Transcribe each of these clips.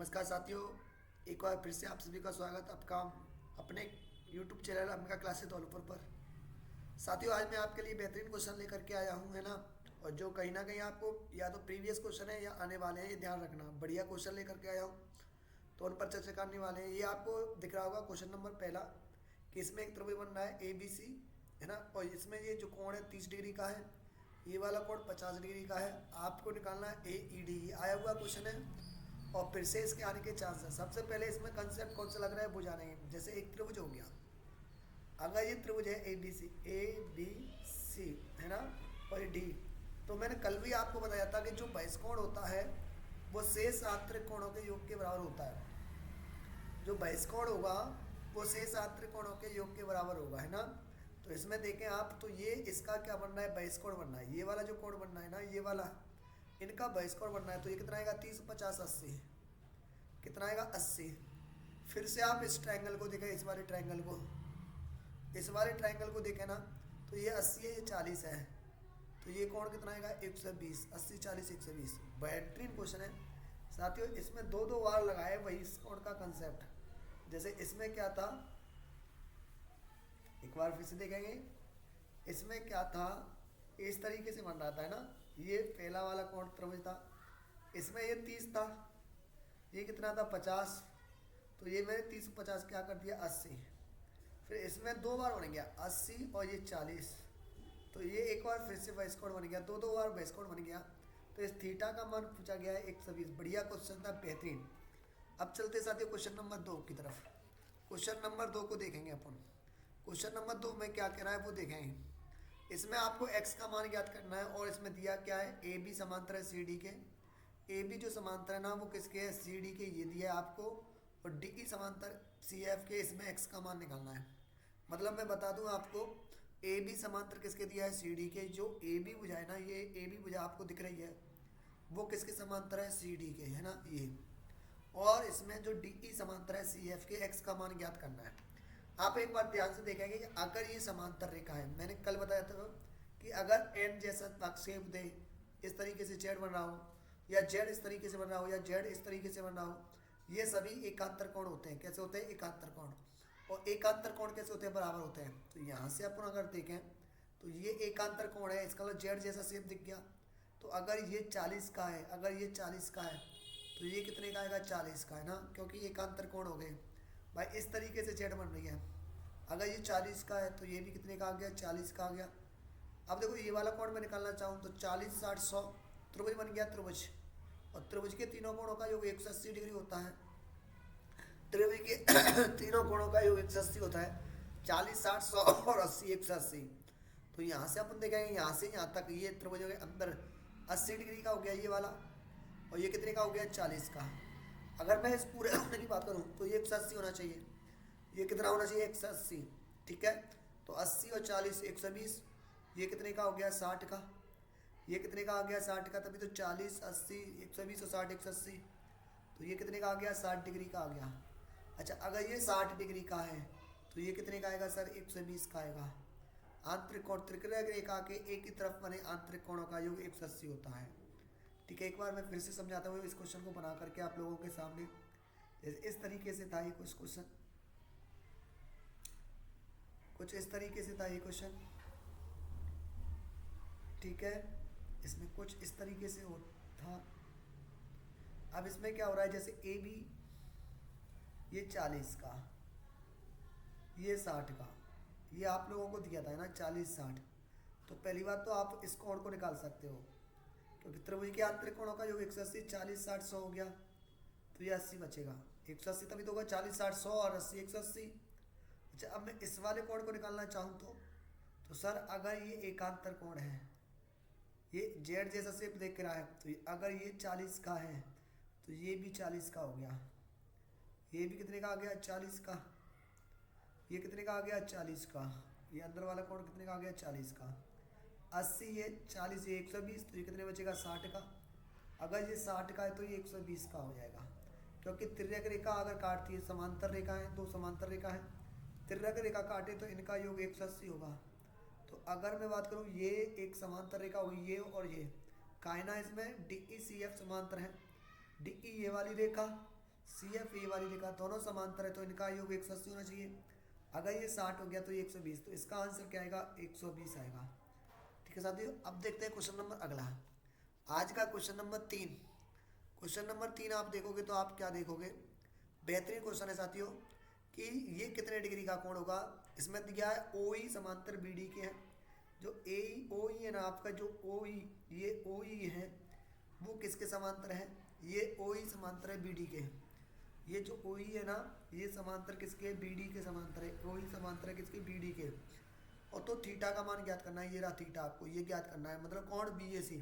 नमस्कार साथियों, एक बार फिर से आप सभी का स्वागत आपका अपने YouTube channel Ambika classes developer पर। साथियों, आज मैं आपके लिए बेहतरीन क्वेश्चन लेकर के आया हूँ, है ना। और जो कहीं ना कहीं आपको या तो प्रीवियस क्वेश्चन है या आने वाले हैं, ये ध्यान रखना। बढ़िया क्वेश्चन लेकर के आया हूँ तो उन पर चर्चा करने वाले हैं। ये आपको दिख रहा होगा क्वेश्चन नंबर पहला कि इसमें एक त्रिभुज बन रहा है ABC, है ना। और इसमें ये जो कोण है 30 डिग्री का है, ये वाला कोण 50 डिग्री का है। आपको निकालना है AED। आया हुआ क्वेश्चन है और फिर से इसके आने के चांस है। सबसे पहले इसमें कंसेप्ट कौन सा लग रहा है वो जानेंगे। जैसे एक त्रिभुज हो गया, अगर ये त्रिभुज है ABC है ना, और ये D, तो मैंने कल भी आपको बताया था कि जो बहिष्कोण होता है वो शेष आंतरिक कोणों के योग के बराबर होता है। जो बहिष्कोण होगा वो शेष आंतरिक कोणों के योग के बराबर होगा, है ना। तो इसमें देखें आप, तो ये इसका क्या बनना है, बहिष्कोण बनना है। ये वाला जो कोण बनना है ना, ये वाला, इनका बहिष्कोण बनना है। तो ये कितना आएगा, 30 50 80, कितना आएगा 80। फिर से आप इस ट्रायंगल को देखें, इस वाले ट्रायंगल को, इस वाले ट्रायंगल को देखें ना, तो ये 80 है, ये 40 है। तो ये कोण कितना आएगा, 120। 80 40 120। बेहतरीन क्वेश्चन है साथियों। इसमें दो दो बार लगाए वही इस कोण का कंसेप्ट। जैसे इसमें क्या था, एक बार फिर से देखेंगे। इसमें क्या था, इस तरीके से बन रहा था, है ना। ये पहला वाला कोण त्रिभुज था, इसमें ये 30 था, ये कितना था 50। तो ये मैंने 30 50 क्या कर दिया 80। फिर इसमें दो बार बन गया 80 और ये 40। तो ये एक बार फिर से बहिष्कोण बन गया, दो दो बार बहिष्कोण बन गया। तो इस थीटा का मान पूछा गया है 120। बढ़िया क्वेश्चन था, बेहतरीन। अब चलते साथियों क्वेश्चन नंबर 2 की तरफ। क्वेश्चन नंबर 2 को देखेंगे अपन। क्वेश्चन नंबर 2 में क्या कह रहा है वो देखेंगे। इसमें आपको x का मान ज्ञात करना है और इसमें दिया क्या है, AB समांतर है CD के। AB जो समांतर है ना वो किसके है, CD के, ये दिया है आपको। और DE समांतर CF के, इसमें x का मान निकालना है। मतलब मैं बता दूं आपको, AB समांतर किसके दिया है, CD के। जो AB भुजा है ना, ये AB भुजा आपको दिख रही है, वो किसके समांतर है, CD के, है ना ये। और इसमें जो DE समांतर है CF के, x का मान ज्ञात करना है। आप एक बार ध्यान से देखेंगे कि अगर ये समांतर रेखा है, मैंने कल बताया था कि अगर n जैसा प्रक्षेप दे, इस तरीके से z बन रहा हो, या z इस तरीके से बन रहा हो, या z इस तरीके से बन रहा हो, ये सभी एकांतर कोण होते हैं। कैसे होते हैं, एकांतर कोण। और एकांतर कोण कैसे होते हैं, बराबर होते हैं। तो यहाँ से अपन अगर देखें तो ये एकांतर कोण है, इसका मतलब z जैसा शेप दिख गया। तो अगर ये 40 का है, अगर ये 40 का है, तो ये कितने का आएगा, 40 का, है ना, क्योंकि एकांतर कोण हो गए भाई। इस तरीके से z बन रही है। अगर ये 40 का है तो ये भी कितने का आ गया, 40 का आ गया। अब देखो ये वाला कोण मैं निकालना चाहूँ तो 40 60 100, त्रिभुज बन गया त्रिभुज। और त्रिभुज के तीनों कोणों का योग 180 डिग्री होता है। त्रिभुज के तीनों कोणों का योग 180 होता है। 40 60 100 और 80 180। तो यहाँ से अपन देखेंगे, यहाँ से यहाँ तक ये त्रिभुज के अंदर 80 डिग्री का हो गया ये वाला, और ये कितने का हो गया, 40 का। अगर मैं इस पूरे होने की बात करूँ तो ये 180 होना चाहिए। ये कितना होना चाहिए, 180, ठीक है। तो 80 और 40 120। ये कितने का हो गया, 60 का। ये कितने का आ गया, 60 का। तभी तो 40 80 120 और 60 180। तो ये कितने का आ गया, 60 डिग्री का आ गया। अच्छा, अगर ये 60 डिग्री का है तो ये कितने का आएगा सर, 120 का आएगा। आंतरिक कोण त्रिकोणीय रेखा के एक ही तरफ बने आंतरिक कोणों का योग 180 होता है, ठीक है। एक बार मैं फिर से समझाता हूँ इस क्वेश्चन को बना करके आप लोगों के सामने। इस तरीके से था ये कुछ क्वेश्चन, कुछ इस तरीके से था ये क्वेश्चन, ठीक है। इसमें कुछ इस तरीके से हो था। अब इसमें क्या हो रहा है, जैसे AB ये 40 का, ये 60 का, ये आप लोगों को दिया था है ना 40 60। तो पहली बात तो आप इस कोण को निकाल सकते हो, क्योंकि त्रिभुज के आंतरिक कोणों का योग 180, 40 60 100 हो गया। तो ये 80 बचेगा, 180 तभी तो होगा 40 60 100 और 80 180। अच्छा, अब मैं इस वाले कोण को निकालना चाहूँ तो सर अगर ये एकांतर कोण है, ये जेड जैसा शेप देख रहा है, तो अगर ये 40 का है तो ये भी 40 का हो गया। ये भी कितने का आ गया, 40 का। ये कितने का आ गया, 40 का। ये अंदर वाला कोण कितने का आ गया, 40 का। 80 ये 40 ये 120, तो ये कितने बचेगा, 60 का। अगर ये 60 का है तो ये 120 का हो जाएगा, क्योंकि तिर्यक रेखा अगर काटती है, समांतर रेखा है, दो समांतर रेखा है, तिर्यक रेखा काटे तो इनका योग 180 होगा। तो अगर मैं बात करूँ, ये एक समांतर रेखा होगी, ये और ये कायना, इसमें DE CF समांतर है। DE ये वाली रेखा, सी एफ ए वाली रेखा दोनों समांतर है तो इनका योग 180 होना चाहिए। अगर ये 60 हो गया तो ये 120, तो इसका आंसर क्या आएगा 120 आएगा। ठीक है साथियों, अब देखते हैं क्वेश्चन नंबर अगला, आज का क्वेश्चन नंबर 3। क्वेश्चन नंबर 3 आप देखोगे तो आप क्या देखोगे, बेहतरीन क्वेश्चन है साथियों कि ये कितने डिग्री का कोण होगा। इसमें दिया है ओ ई समांतर बी डी के है, जो ए ओ ई है ना आपका, जो ओ ई, ये ओ ई है वो किसके समांतर है, ये ओ ई समांतर है बी डी के। ये जो ओ ई है ना ये समांतर किसके, बी डी के समांतर है। ओ ई समांतर है किसके, बी डी के। और तो थीटा का मान ज्ञात करना है, ये रहा थीटा, आपको ये ज्ञात करना है, मतलब कोण बी ए सी।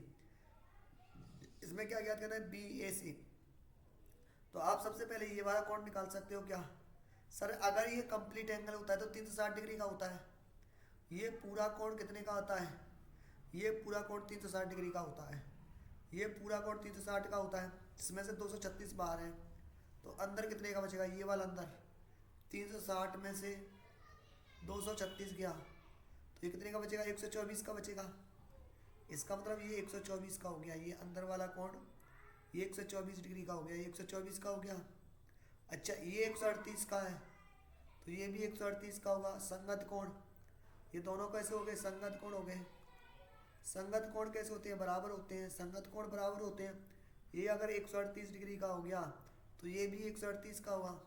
इसमें क्या ज्ञात करना है, बी ए सी। तो आप सबसे पहले ये वाला कोण निकाल सकते हो क्या सर, अगर ये कंप्लीट एंगल होता है तो 360 डिग्री का होता है। ये पूरा कोण कितने का होता है, ये पूरा कोण 360 डिग्री का होता है। ये पूरा कोण 360 का होता है, इसमें से 236 बाहर है, तो अंदर कितने का बचेगा, ये वाला अंदर 360 में से 236 गया तो ये कितने का बचेगा, 124 का बचेगा। इसका मतलब ये 124 का हो गया, ये अंदर वाला कोण ये 124 डिग्री का हो गया, ये 124 का हो गया। अच्छा ये 138 का है तो ये भी 138 का होगा। संगत कोण, ये दोनों कैसे हो गए, संगत कोण हो गए। संगत कोण कैसे होते हैं, बराबर होते हैं, संगत कोण बराबर होते हैं। ये अगर 138 डिग्री का हो गया तो ये भी 138 का हुआ।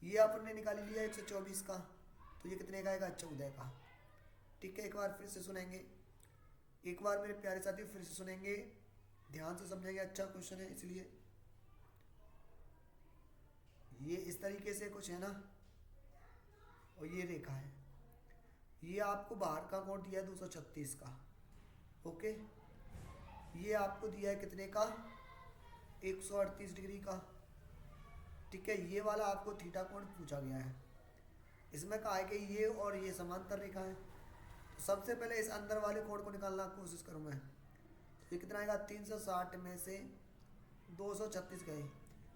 ये आपने निकाल लिया 124 का, तो ये कितने का आएगा, 14 का। ठीक है, एक बार फिर से सुनेंगे, एक बार मेरे प्यारे साथी फिर से सुनेंगे, ध्यान से समझेंगे, अच्छा क्वेश्चन है इसलिए। ये इस तरीके से कुछ है ना, और ये रेखा है, ये आपको बाहर का कोण दिया है 236 का, ओके। ये आपको दिया है कितने का, 138 डिग्री का। ठीक है, ये वाला आपको थीटा कोण पूछा गया है। इसमें कहा है कि ये और ये समांतर रेखा है, तो सबसे पहले इस अंदर वाले कोण को निकालना कोशिश करूँ मैं। ये कितना आएगा, 360 में से 236 गए,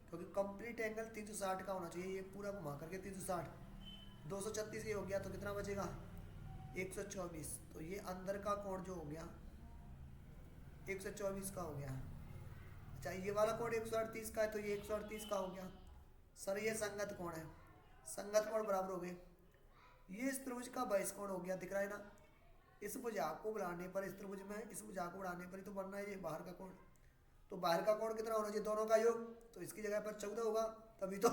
क्योंकि कंप्लीट एंगल 360 का होना चाहिए। ये पूरा घुमा करके 360, 236 ये हो गया तो कितना बचेगा, 124। तो ये अंदर का कोण जो हो गया 124 का हो गया। अच्छा ये वाला कोण 138 का है तो ये 138 का हो गया। सर ये संगत कोण है, संगत कोण बराबर हो गए। ये इस त्रिभुज का बहिष्कोण हो गया, दिख रहा है ना। इस भुजाक को बढ़ाने पर, इस त्रिभुज में इस भुजाक को बढ़ाने पर ही तो बनना है ये बाहर का कोण। तो बाहर का कोण कितना होना चाहिए, दोनों का योग, तो इसकी जगह पर 14 होगा, तभी तो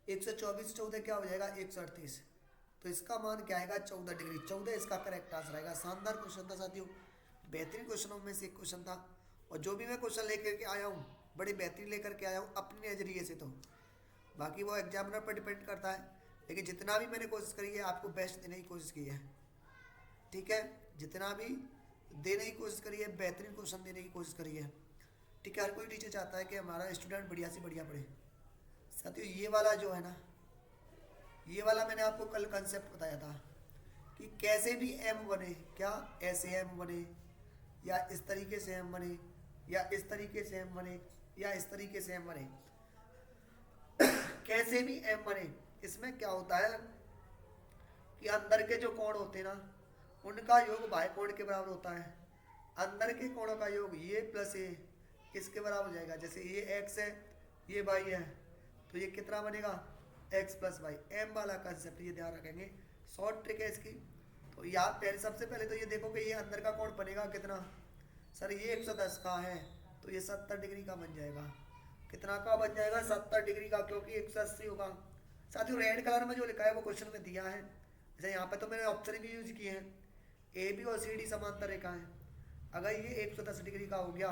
124 14 क्या हो जाएगा, 138। तो इसका मान क्या आएगा, 14 डिग्री। 14 इसका करेक्ट आंसर आएगा। शानदार क्वेश्चन था साथियों, बेहतरीन क्वेश्चनों में से एक क्वेश्चन था। और जो भी मैं क्वेश्चन लेकर के आया हूँ बड़ी बेहतरीन लेकर के आया हूँ अपने नज़रिए से। तो बाकी वो एग्जामिनर पर डिपेंड करता है, लेकिन जितना भी मैंने कोशिश करी है आपको बेस्ट देने की कोशिश की है। ठीक है, जितना भी देने की कोशिश करी है, बेहतरीन क्वेश्चन देने की कोशिश करी है। ठीक है, हर कोई टीचर चाहता है कि हमारा स्टूडेंट बढ़िया से बढ़िया पढ़े। साथियों ये वाला जो है ना, ये वाला मैंने आपको कल कंसेप्ट बताया था कि कैसे भी एम बने, क्या ऐसे एम बने, या इस तरीके से एम बने, या इस तरीके से एम बने, या इस तरीके से एम बने, कैसे भी एम बने। इसमें क्या होता है कि अंदर के जो कोण होते हैं ना उनका योग बाह्य कोण के बराबर होता है। अंदर के कोणों का योग ये प्लस ए किसके बराबर हो जाएगा, जैसे ये एक्स है ये वाई है, तो ये कितना बनेगा, एक्स प्लस वाई। एम वाला कंसेप्ट ये ध्यान रखेंगे, शॉर्ट ट्रिक है इसकी। तो यहाँ पहले सबसे पहले तो ये देखो कि ये अंदर का कोण बनेगा कितना, सर ये 110 का है तो ये 70 डिग्री का बन जाएगा। कितना का बन जाएगा, 70 डिग्री का, क्योंकि 180 होगा। साथियों रेड कलर में जो लिखा है वो क्वेश्चन में दिया है, जैसे यहाँ पे तो मैंने ऑप्शन भी यूज किए हैं। ए बी और सी डी समांतर रेखा है, अगर ये 110 डिग्री का हो गया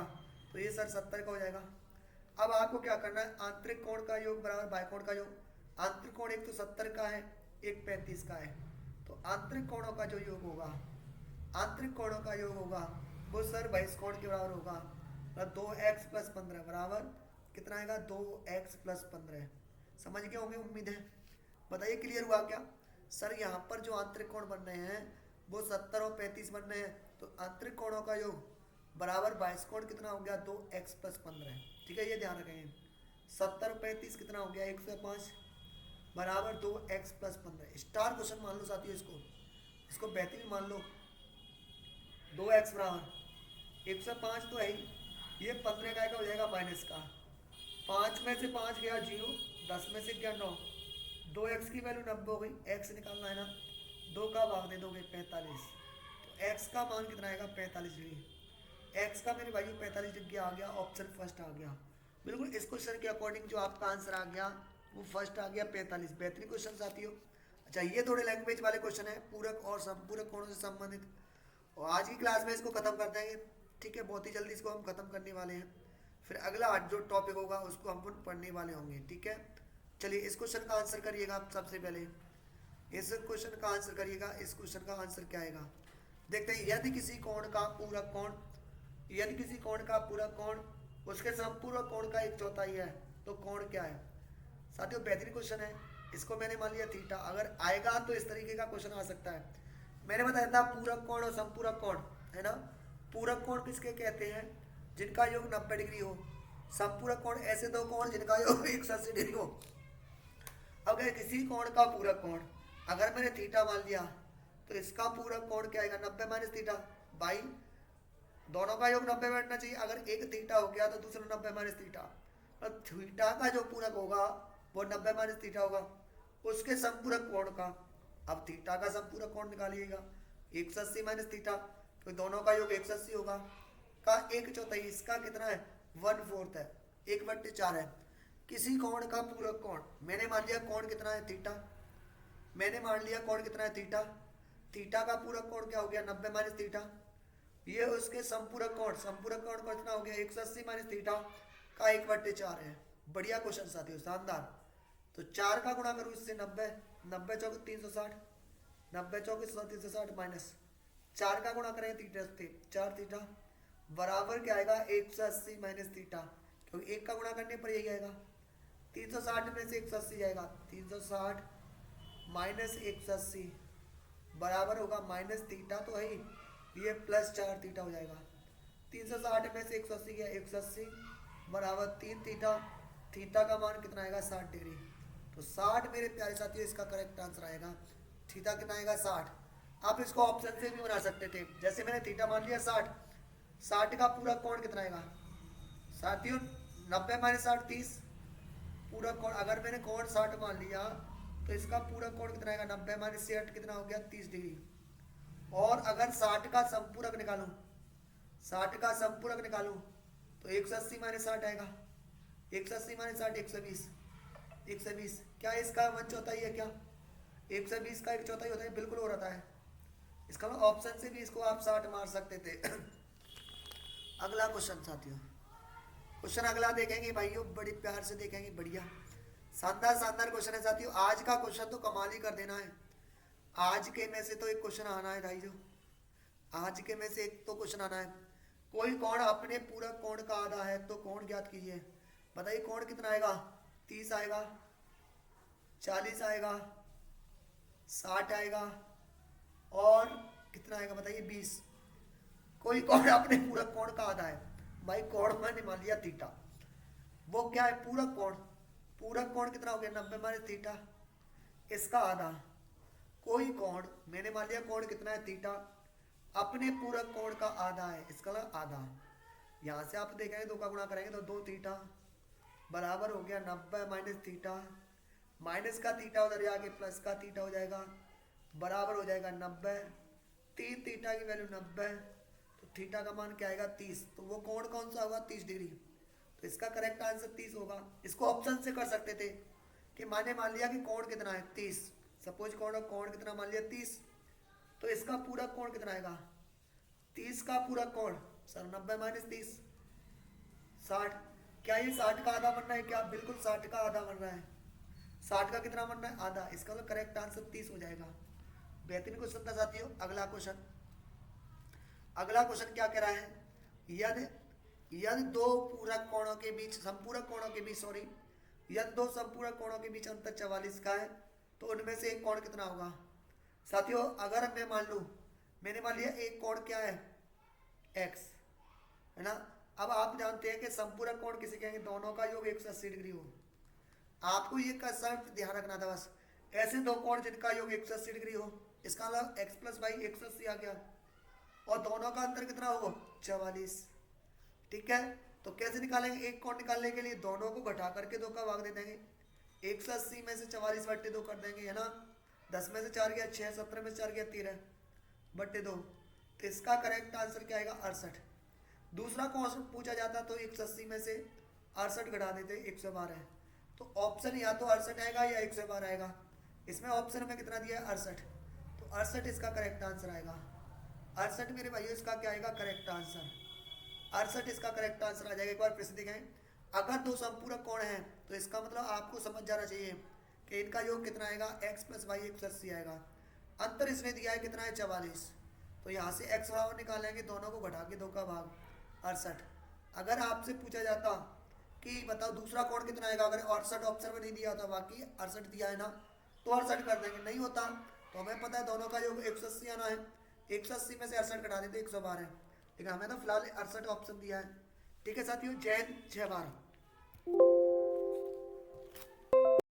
तो ये सर 70 का हो जाएगा। अब आपको क्या करना है, आंतरिक कोण का योग बराबर बाह्य कोण का योग। आंतरिक कोण एक तो 70 का है, एक 35 का है, तो आंतरिक कोणों का जो योग होगा, आंतरिक कोणों का योग होगा वो सर बहिष्कोण के बराबर होगा। मतलब 2x प्लस 15 बराबर कितना आएगा, 2x प्लस 15। समझ गए होंगे उम्मीद है। बताइए क्लियर हुआ क्या। सर यहाँ पर जो आंतरिक कोण बन रहे हैं वो 70 और 35 बन रहे हैं, तो आंतरिक कोणों का योग बराबर बहिष्कोण कितना हो गया, 2x प्लस 15। ठीक है, ये ध्यान रखेंगे। 70 और 35 कितना हो गया, 105 बराबर 2x प्लस 15। स्टार क्वेश्चन मान लो साथियों, इसको बेहतरीन मान लो। 2x बराबर 105 तो है ही, ये 15 का हो जाएगा माइनस का, 5 में से 5 गया 0, 10 में से गया 9, 2x की वैल्यू 90 हो गई, x निकालना है ना, 2 का भाग दे दोगे 45, तो x का मान कितना आएगा 45 डिग्री। x का मेरे भाई 45 डिग्री आ गया, ऑप्शन फर्स्ट आ गया। बिल्कुल इस क्वेश्चन के अकॉर्डिंग जो आपका आंसर आ गया वो फर्स्ट आ गया 45। बेहतरीन क्वेश्चन साथियों। अच्छा ये थोड़े लैंग्वेज वाले क्वेश्चन है, पूरक और संपूरक कोणों से संबंधित, और आज की क्लास में इसको खत्म कर देंगे। ठीक है, बहुत ही जल्दी इसको हम खत्म करने वाले हैं, फिर अगला जो टॉपिक होगा उसको हम पढ़ने वाले होंगे। ठीक है, चलिए इस क्वेश्चन का आंसर करिएगा आप सबसे पहले। इस क्वेश्चन का आंसर करिएगा, इस क्वेश्चन का आंसर क्या आएगा देखते हैं। यदि किसी कोण का पूरक कोण, यदि किसी कोण का पूरक कोण उसके संपूरक कोण का 1/4 है तो कोण क्या है। साथियों बेहतरीन क्वेश्चन है, इसको मैंने मान लिया थीटा। अगर आएगा तो इस तरीके का क्वेश्चन आ सकता है। मैंने बताया था पूरक कोण और संपूरक कोण, है ना। पूरक कोण किसके कहते हैं, जिनका योग 90 डिग्री हो। संपूरक कोण ऐसे दो कोण जिनका योग 180 डिग्री हो। अगर किसी कोण का पूरक कोण अगर मैंने थीटा मान लिया तो इसका पूरक कोण क्या आएगा 90 माइनस थीटा। भाई दोनों का योग 90 बैठना चाहिए, अगर एक थीटा हो गया तो दूसरा 90 माइनस थीटा, तो थीटा का जो पूरक होगा वो 90 माइनस थीटा होगा, उसके संपूरक कोण का। अब थीटा का संपूरक कोण निकालिएगा 180 माइनस थीटा, तो दोनों का योग 180 होगा, का 1/4, इसका कितना है 1/4 है, 1/4 है। किसी कोण का पूरक कोण, मैंने मान लिया कोण कितना है थीटा, मैंने मान लिया कोण कितना है थीटा, थीटा का पूरक कोण क्या हो गया 90 माइनस थीटा, ये उसके संपूरक कोण, संपूरक कोण कितना हो गया 180 माइनस थीटा का 1/4 है। बढ़िया क्वेश्चन साथियों, शानदार। तो 4 का गुणा करूँ इससे 90, 90 चौक 360, 90 चौक 360 माइनस 4 का गुणा करें थीटा से 4 थीटा बराबर क्या आएगा 180 माइनस थीटा, क्योंकि एक का गुणा करने पर यही आएगा। 360 में से 180 जाएगा, 360 माइनस 180 बराबर होगा माइनस थीटा तो है ही, ये प्लस 4 थीटा हो जाएगा। 360 में से 180 गया 180 बराबर 3 थीटा, थीटा का मान कितना आएगा 60 डिग्री। तो 60 मेरे प्यारे साथियों इसका करेक्ट आंसर आएगा। थीटा कितना आएगा 60। आप इसको ऑप्शन से भी बना सकते थे, जैसे मैंने थीटा मान लिया 60, 60 का पूरा कोण कितना आएगा साथियों 90 माइनस 60 30, पूरा कोण अगर मैंने कोण 60 मान लिया तो इसका पूरा कोण कितना आएगा 90 माइनस 60 कितना हो गया 30 डिग्री। और अगर 60 का संपूरक निकालूं, 60 का संपूरक निकालूं तो 180 माइनस 60 आएगा, 180 माइनस 60 120, 120 क्या इसका 1/4 है क्या, 120 का 1/4 होता है, बिल्कुल हो रहा है। इसका ऑप्शन से भी इसको आप 60 मार सकते थे। अगला क्वेश्चन साथियों, क्वेश्चन अगला देखेंगे भाइयों, बड़ी प्यार से देखेंगे, बढ़िया शानदार शानदार क्वेश्चन है साथियों। आज का क्वेश्चन तो कमाल ही कर देना है, आज के में से तो एक क्वेश्चन आना है भाई, जो आज के में से एक तो क्वेश्चन आना है। कोई कोण अपने पूरक कोण का आधा है तो कोण ज्ञात कीजिए। बताइए कोण कितना आएगा 30 आएगा, 40 आएगा, 60 आएगा और कितना आएगा बताइए 20। कोई कोण अपने पूरक कोण का आधा है, भाई कोण मैंने मान लिया थीटा, वो क्या है पूरक कोण, पूरक कोण कितना हो गया 90 माइनस थीटा, इसका आधा। कोई कोण मैंने मान लिया कोण कितना है थीटा, अपने पूरक कोण का आधा है, इसका आधा। यहाँ से आप देखेंगे 2 का गुणा करेंगे तो 2 थीटा बराबर हो गया 90 माइनस थीटा, माइनस का थीटा उधर जाके प्लस का थीटा हो जाएगा, बराबर हो जाएगा 90, 3 थीटा की वैल्यू 90, तो थीटा का मान क्या आएगा 30। तो वो कोण कौन सा होगा 30 डिग्री, तो इसका करेक्ट आंसर 30 होगा। इसको ऑप्शन से कर सकते थे कि मैंने मान लिया कि कोण कितना है 30, सपोज कोण कितना मान लिया 30, तो इसका पूरा कोण कितना आएगा 30 का पूरा कोण सर 90 माइनस 30 60। क्या ये 60 का आधा बन रहा है क्या, बिल्कुल 60 का आधा बन रहा है। 60 का कितना बन रहा है आधा, इसका मतलब करेक्ट आंसर 30 हो जाएगा। बेहतरीन क्वेश्चन था साथियों। अगला क्वेश्चन, अगला क्वेश्चन क्या कह रहा है, यदि यदि दो पूरक कोणों के बीच संपूरक कोणों के बीच सॉरी यदि दो संपूरक कोणों के बीच अंतर 44 का है तो उनमें से एक कोण कितना होगा। साथियों अगर मैं मान लूँ, मैंने मान लिया एक कोण क्या है x, है ना। अब आप जानते हैं कि संपूरक कोण किसे कहेंगे, दोनों का योग 180 डिग्री हो। आपको ये कंसेप्ट ध्यान रखना था बस, ऐसे दो कोण जिनका योग 180 डिग्री हो, इसका मतलब x प्लस वाई 180 आ गया, और दोनों का अंतर कितना हो 44। ठीक है, तो कैसे निकालेंगे? एक कोण निकालने के लिए दोनों को घटा करके 2 का भाग दे देंगे। 180 में से 44 बट्टे 2 कर देंगे, है ना। 10 में से 4 गया 6, 17 में से 4 गया 13 बट्टे 2। तो इसका करेक्ट आंसर क्या आएगा? 68। दूसरा क्वेश्चन पूछा जाता तो 180 में से 68 घटा देते 112। तो ऑप्शन या तो 68 आएगा या 112 आएगा। इसमें ऑप्शन में कितना दिया है? 68। तो 68 इसका करेक्ट आंसर आएगा। 68 मेरे भाइयों इसका क्या आएगा? Correct answer. 68 इसका करेक्ट आंसर आ जाएगा। एक बार फिर से देखें, अगर दो संपूरक कोण हैं तो इसका मतलब आपको समझ जाना चाहिए कि इनका योग कितना आएगा? x प्लस वाई 180 आएगा। अंतर इसने दिया है कितना है? 44। तो यहाँ से x बराबर निकालेंगे, दोनों को घटा के 2 का भाग 68। अगर आपसे पूछा जाता कि बताओ दूसरा कोण कितना आएगा, अगर 68 ऑप्शन में नहीं दिया होता, बाकी 68 दिया है ना, तो 68 कर देंगे। नहीं होता तो हमें पता है दोनों का योग 180 आना है। 180 में से 68 घटा देते 112। लेकिन हमें तो फिलहाल 68 ऑप्शन दिया है। ठीक है साथियों, जय हिंद जय भारत।